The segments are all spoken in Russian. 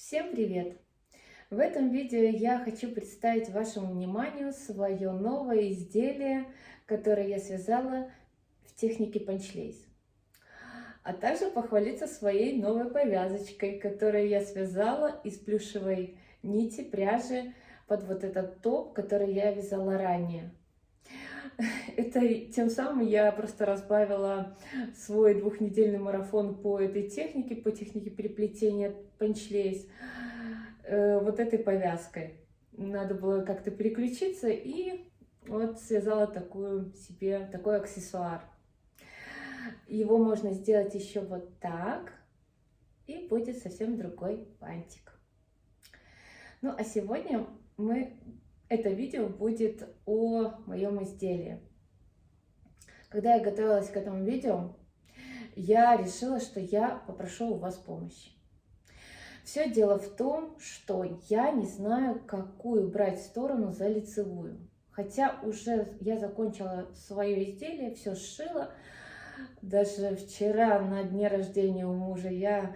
Всем привет! В этом видео я хочу представить вашему вниманию свое новое изделие, которое я связала в технике панчлейс. А также похвалиться своей новой повязочкой, которую я связала из плюшевой нити пряжи под вот этот топ, который я вязала ранее. Это тем самым я просто разбавила свой двухнедельный марафон по этой технике, по технике переплетения панчлейс, вот этой повязкой. Надо было как-то переключиться и вот связала такой аксессуар. Его можно сделать еще вот так, и будет совсем другой бантик. Ну а сегодня это видео будет о моем изделии. Когда я готовилась к этому видео, я решила, что я попрошу у вас помощи. Все дело в том, что я не знаю, какую брать сторону за лицевую. Хотя уже я закончила свое изделие, все сшила. Даже вчера на дне рождения у мужа я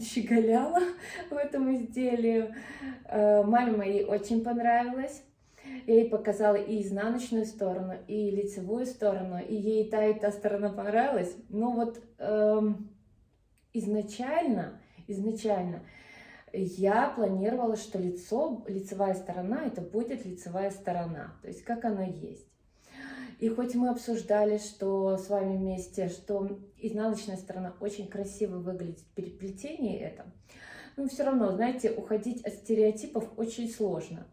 щеголяла в этом изделии. Маме моей очень понравилось. Я ей показала и изнаночную сторону, и лицевую сторону, и ей и та сторона понравилась. Но вот изначально я планировала, что лицевая сторона, это будет лицевая сторона, то есть как она есть. И хоть мы обсуждали, что с вами вместе, что изнаночная сторона очень красиво выглядит в переплетении это, но все равно, знаете, уходить от стереотипов очень сложно.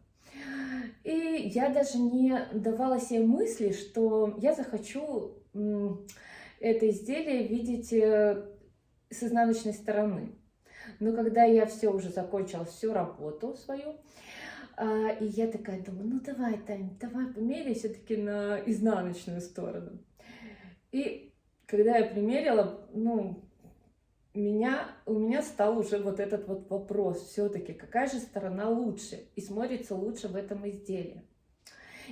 И я даже не давала себе мысли, что я захочу это изделие видеть с изнаночной стороны. Но когда я все уже закончила, всю работу свою, и я такая думаю, ну давай, Тань, давай померяй все-таки на изнаночную сторону. И когда я примерила, у меня стал уже вот этот вот вопрос, все-таки какая же сторона лучше и смотрится лучше в этом изделии.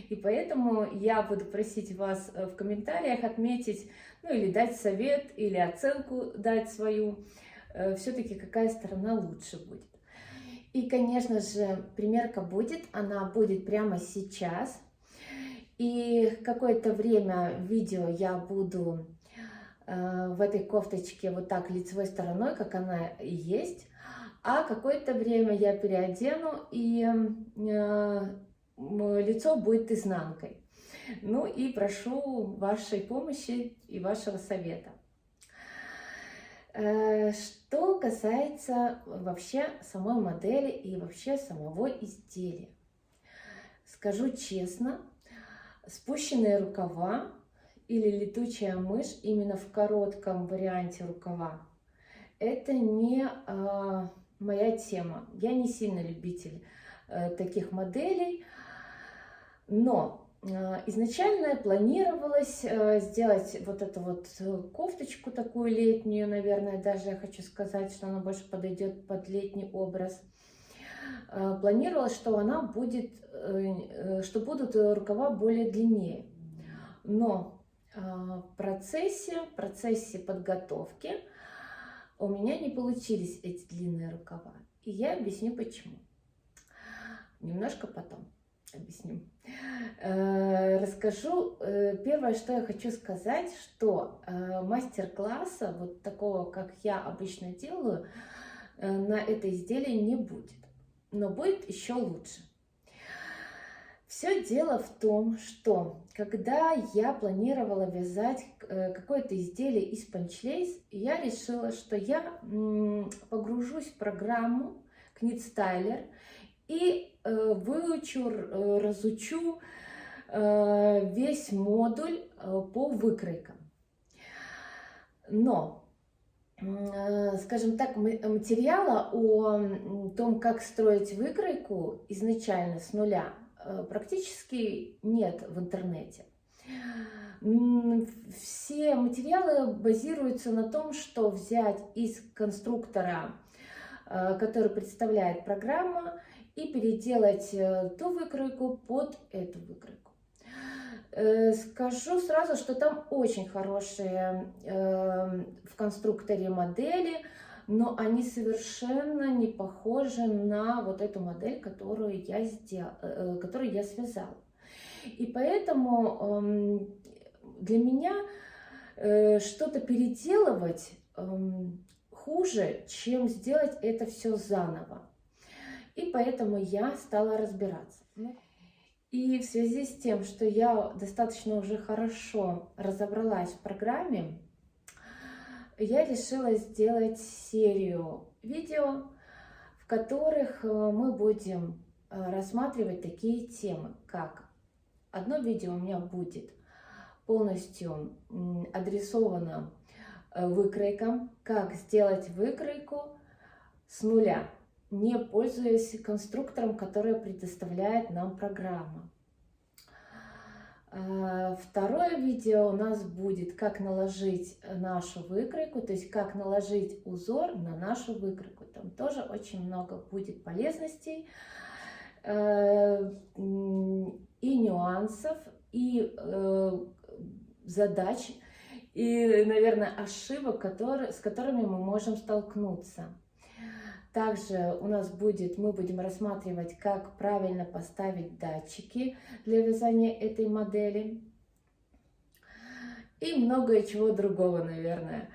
И поэтому я буду просить вас в комментариях отметить, или дать совет, или оценку дать свою, все-таки какая сторона лучше будет. И, конечно же, примерка будет, она будет прямо сейчас. И какое-то время видео я буду в этой кофточке вот так лицевой стороной, как она и есть. А какое-то время я переодену, и лицо будет изнанкой. Ну и прошу вашей помощи и вашего совета. Что касается вообще самой модели и вообще самого изделия. Скажу честно, спущенные рукава или летучая мышь именно в коротком варианте рукава — это не моя тема. Я не сильно любитель таких моделей, но изначально планировалось сделать вот эту вот кофточку такую летнюю, наверное, даже я хочу сказать, что она больше подойдет под летний образ. Планировалось, что она будет, что будут рукава более длиннее. Но в процессе подготовки у меня не получились эти длинные рукава. И я объясню почему. Немножко потом объясню. Расскажу. Первое, что я хочу сказать, что мастер-класса, вот такого, как я обычно делаю, на это изделие не будет. Но будет еще лучше. Все дело в том, что когда я планировала вязать какое-то изделие из панчлейс, я решила, что я погружусь в программу KnitStyler и выучу, разучу весь модуль по выкройкам. Но, скажем так, материала о том, как строить выкройку изначально с нуля, практически нет в интернете. Все материалы базируются на том, что взять из конструктора, который представляет программа, и переделать ту выкройку под эту выкройку. Скажу сразу, что там очень хорошие в конструкторе модели, но они совершенно не похожи на вот эту модель, которую я связала. И поэтому для меня что-то переделывать хуже, чем сделать это все заново. И поэтому я стала разбираться. И в связи с тем, что я достаточно уже хорошо разобралась в программе, я решила сделать серию видео, в которых мы будем рассматривать такие темы, как одно видео у меня будет полностью адресовано выкройкам, как сделать выкройку с нуля, не пользуясь конструктором, который предоставляет нам программа. Второе видео у нас будет, как наложить нашу выкройку, то есть как наложить узор на нашу выкройку. Там тоже очень много будет полезностей и нюансов, и задач, и, наверное, ошибок, с которыми мы можем столкнуться. Также у нас мы будем рассматривать, как правильно поставить датчики для вязания этой модели. И многое чего другого, наверное.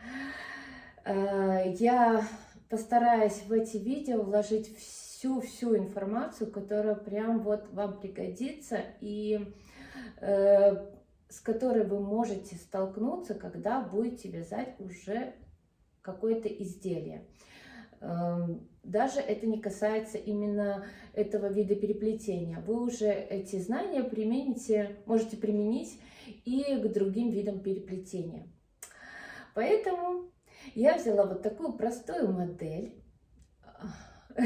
Я постараюсь в эти видео вложить всю информацию, которая прям вот вам пригодится и с которой вы можете столкнуться, когда будете вязать уже какое-то изделие. Даже это не касается именно этого вида переплетения. Вы уже эти знания можете применить и к другим видам переплетения. Поэтому я взяла вот такую простую модель.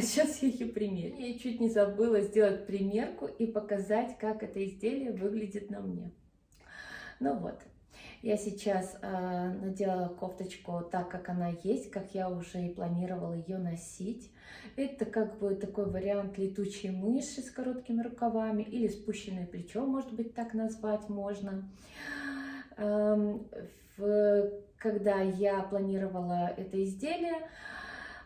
Сейчас я ее примерю. Я чуть не забыла сделать примерку и показать, как это изделие выглядит на мне. Ну вот. Я сейчас надела кофточку так, как она есть, как я уже и планировала ее носить. Это как бы такой вариант летучей мыши с короткими рукавами или спущенное плечо, может быть, так назвать можно. Когда я планировала это изделие,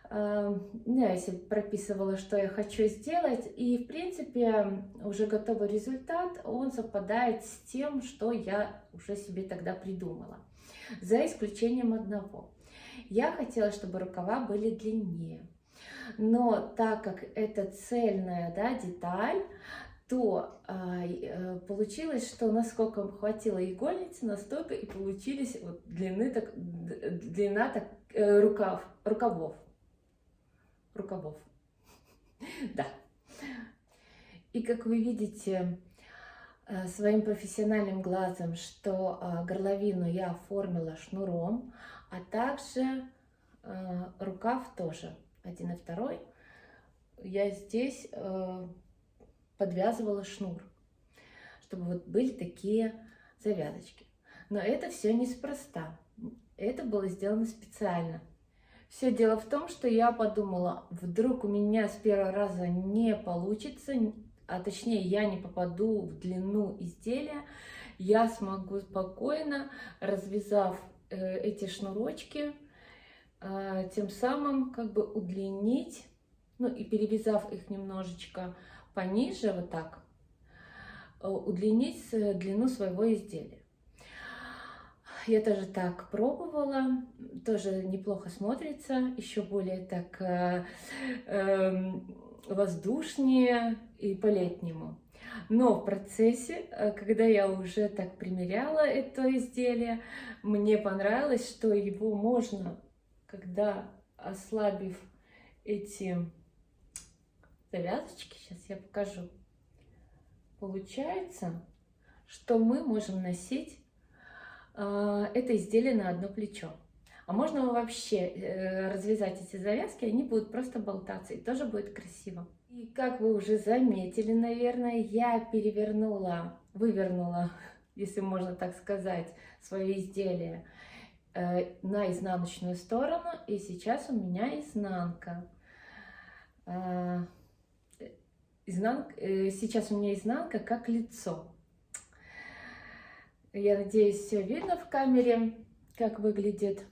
я себе прописывала, что я хочу сделать, и в принципе уже готовый результат, он совпадает с тем, что я уже себе тогда придумала, за исключением одного. Я хотела, чтобы рукава были длиннее, но так как это цельная, деталь, то получилось, что насколько хватило игольницы, настолько и получились вот длина рукавов. Да. И как вы видите своим профессиональным глазом, что горловину я оформила шнуром, а также рукав тоже, один и второй, я здесь подвязывала шнур, чтобы вот были такие завязочки. Но это все неспроста, это было сделано специально. Все дело в том, что я подумала, вдруг у меня с первого раза не получится, а точнее я не попаду в длину изделия, я смогу спокойно, развязав эти шнурочки, тем самым как бы удлинить, ну и перевязав их немножечко пониже, вот так, удлинить длину своего изделия. Я тоже так пробовала, тоже неплохо смотрится, еще более так воздушнее и по-летнему. Но в процессе, когда я уже так примеряла это изделие, мне понравилось, что его можно, когда ослабив эти завязочки, сейчас я покажу, получается, что мы можем носить это изделие на одно плечо. А можно вообще развязать эти завязки, они будут просто болтаться, и тоже будет красиво. И как вы уже заметили, наверное, я вывернула, если можно так сказать, свое изделие на изнаночную сторону, и сейчас у меня изнанка. Сейчас у меня изнанка как лицо. Я надеюсь, все видно в камере, как выглядит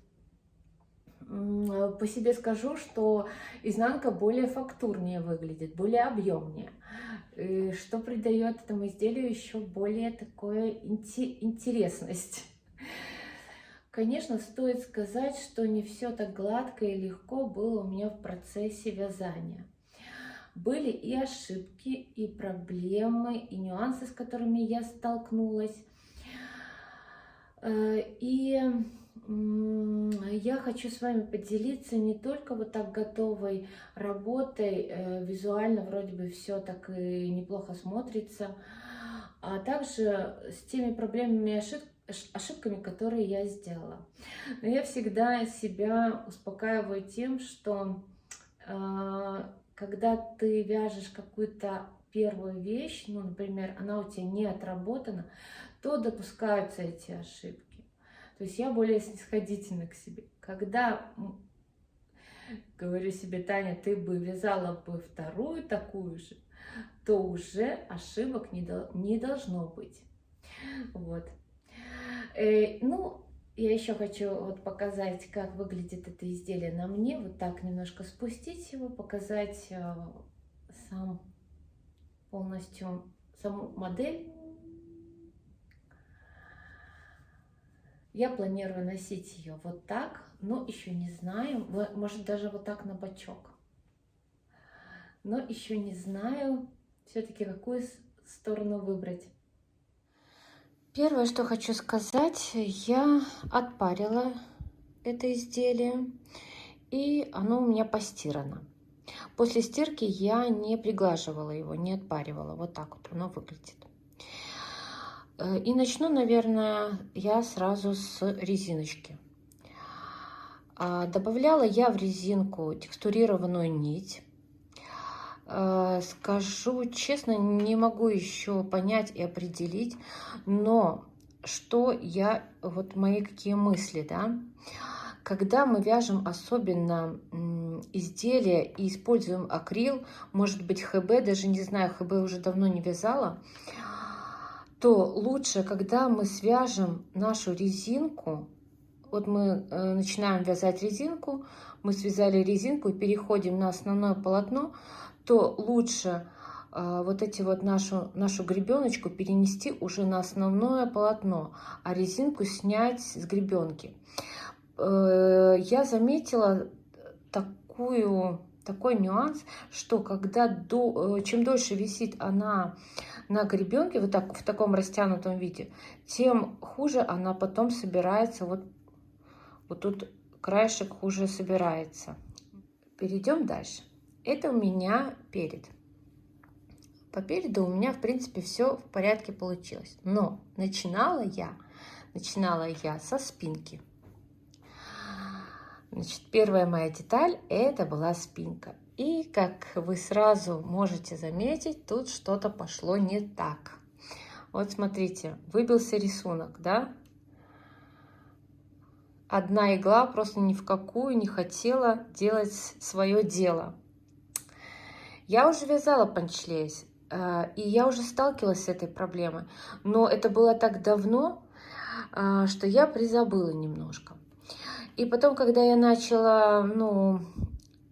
по себе скажу, что изнанка более фактурнее выглядит, более объемнее, что придает этому изделию еще более такое интересность. Конечно, стоит сказать, что не все так гладко и легко было у меня в процессе вязания. Были и ошибки, и проблемы, и нюансы, с которыми я столкнулась. И я хочу с вами поделиться не только вот так готовой работой, визуально вроде бы все так и неплохо смотрится, а также с теми проблемами и ошибками, которые я сделала. Но я всегда себя успокаиваю тем, что когда ты вяжешь какую-то первую вещь, ну, например, она у тебя не отработана, то допускаются эти ошибки. То есть я более снисходительна к себе. Когда говорю себе: Таня, ты бы вязала бы вторую такую же, то уже ошибок не должно быть. Вот. Ну, я еще хочу вот показать, как выглядит это изделие на мне. Вот так немножко спустить его, показать полностью саму модель. Я планирую носить ее вот так, но еще не знаю, может даже вот так на бочок. Но еще не знаю все-таки, какую сторону выбрать. Первое, что хочу сказать, я отпарила это изделие, и оно у меня постирано. После стирки я не приглаживала его, не отпаривала. Вот так вот оно выглядит. И начну, наверное, я сразу с резиночки. Добавляла я в резинку текстурированную нить. Скажу честно, не могу еще понять и определить, но что я, вот мои какие мысли, да? Когда мы вяжем особенно изделия и используем акрил, может быть ХБ, даже не знаю, ХБ уже давно не вязала, то лучше, когда мы свяжем нашу резинку, вот мы начинаем вязать резинку, мы связали резинку и переходим на основное полотно, то лучше вот эти вот нашу гребеночку перенести уже на основное полотно, а резинку снять с гребенки. Я заметила такой нюанс, что когда чем дольше висит она на гребенке, вот так в таком растянутом виде, тем хуже она потом собирается, вот тут краешек хуже собирается. Перейдем дальше. Это у меня перед. По переду у меня, в принципе, все в порядке получилось. Но начинала я со спинки. Значит, первая моя деталь – это была спинка. И, как вы сразу можете заметить, тут что-то пошло не так. Вот смотрите, выбился рисунок, да? Одна игла просто ни в какую не хотела делать свое дело. Я уже вязала панчлейс, и я уже сталкивалась с этой проблемой. Но это было так давно, что я призабыла немножко. И потом, когда я начала, ну,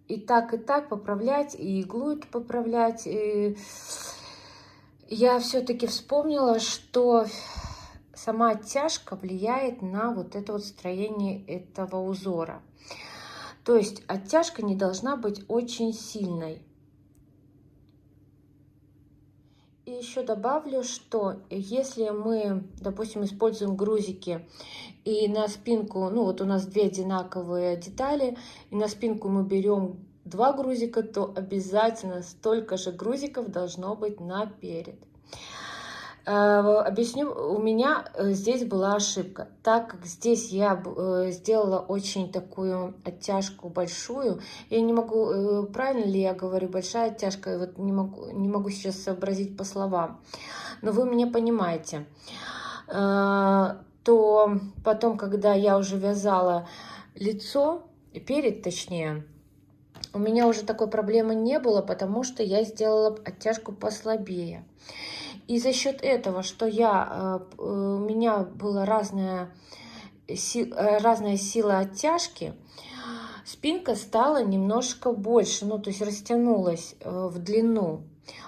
и так поправлять, и иглу эту поправлять, я все-таки вспомнила, что сама оттяжка влияет на вот это вот строение этого узора. То есть оттяжка не должна быть очень сильной. И еще добавлю, что если мы, допустим, используем грузики и на спинку, ну вот у нас две одинаковые детали, и на спинку мы берем 2 грузика, то обязательно столько же грузиков должно быть наперед. Объясню, у меня здесь была ошибка, так как здесь я сделала очень такую оттяжку большую, я не могу, правильно ли я говорю, большая оттяжка, вот не могу сейчас сообразить по словам, но вы меня понимаете, то потом, когда я уже вязала лицо, перед точнее, у меня уже такой проблемы не было, потому что я сделала оттяжку послабее. И за счет этого, что у меня была разная сила оттяжки, спинка стала немножко больше, ну, то есть растянулась в длину.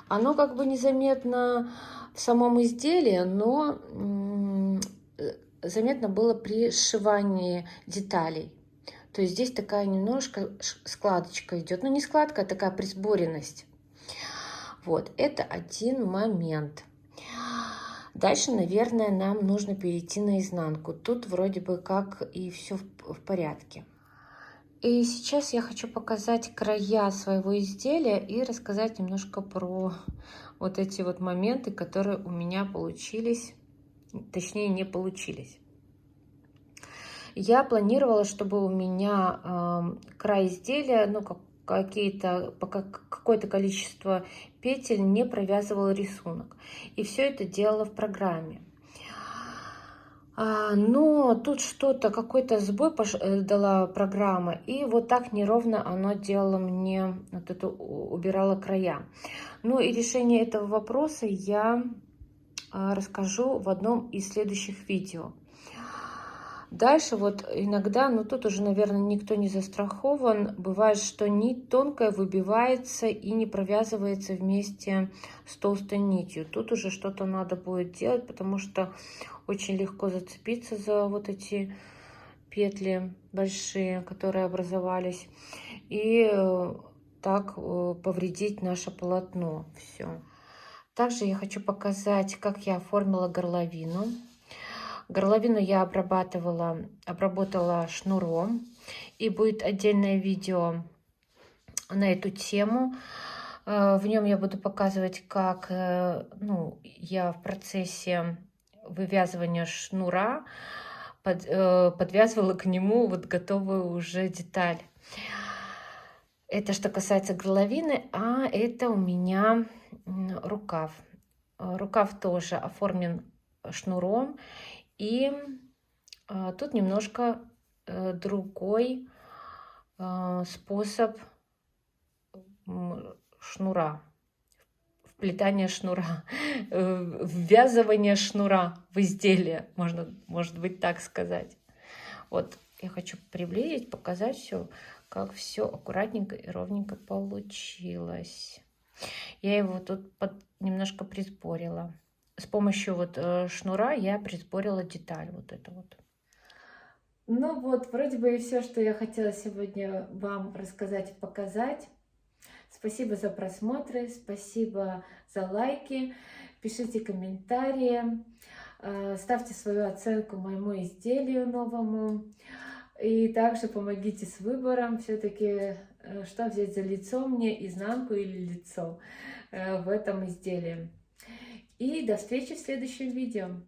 Оно как бы незаметно в самом изделии, но заметно было при сшивании деталей. То есть здесь такая немножко складочка идет. Ну, не складка, а такая присборенность. Вот, это один момент. Дальше, наверное, нам нужно перейти на изнанку. Тут вроде бы как и все в порядке. И сейчас я хочу показать края своего изделия и рассказать немножко про вот эти вот моменты, которые у меня получились, точнее не получились. Я планировала, чтобы у меня край изделия, ну, какое-то количество петель не провязывал рисунок. И все это делала в программе. Но тут что-то, какой-то сбой дала программа, и вот так неровно оно делало мне, вот это убирало края. Ну и решение этого вопроса я расскажу в одном из следующих видео. Дальше вот иногда, ну тут уже, наверное, никто не застрахован, бывает, что нить тонкая выбивается и не провязывается вместе с толстой нитью. Тут уже что-то надо будет делать, потому что очень легко зацепиться за вот эти петли большие, которые образовались, и так повредить наше полотно. Все. Также я хочу показать, как я оформила горловину. Горловину я обработала шнуром, и будет отдельное видео на эту тему. В нем я буду показывать, как я в процессе вывязывания шнура подвязывала к нему вот готовую уже деталь. Это что касается горловины, а это у меня рукав. Рукав тоже оформлен шнуром, и тут немножко другой способ шнура, вплетания шнура, ввязывания шнура в изделие, может быть так сказать. Вот я хочу приблизить, показать все, как все аккуратненько и ровненько получилось. Я его тут немножко присборила. С помощью вот шнура я присборила деталь вот эту вот. Ну вот, вроде бы и все, что я хотела сегодня вам рассказать и показать. Спасибо за просмотры, спасибо за лайки, пишите комментарии, ставьте свою оценку моему изделию новому. И также помогите с выбором, все-таки, что взять за лицо мне, изнанку или лицо в этом изделии. И до встречи в следующем видео.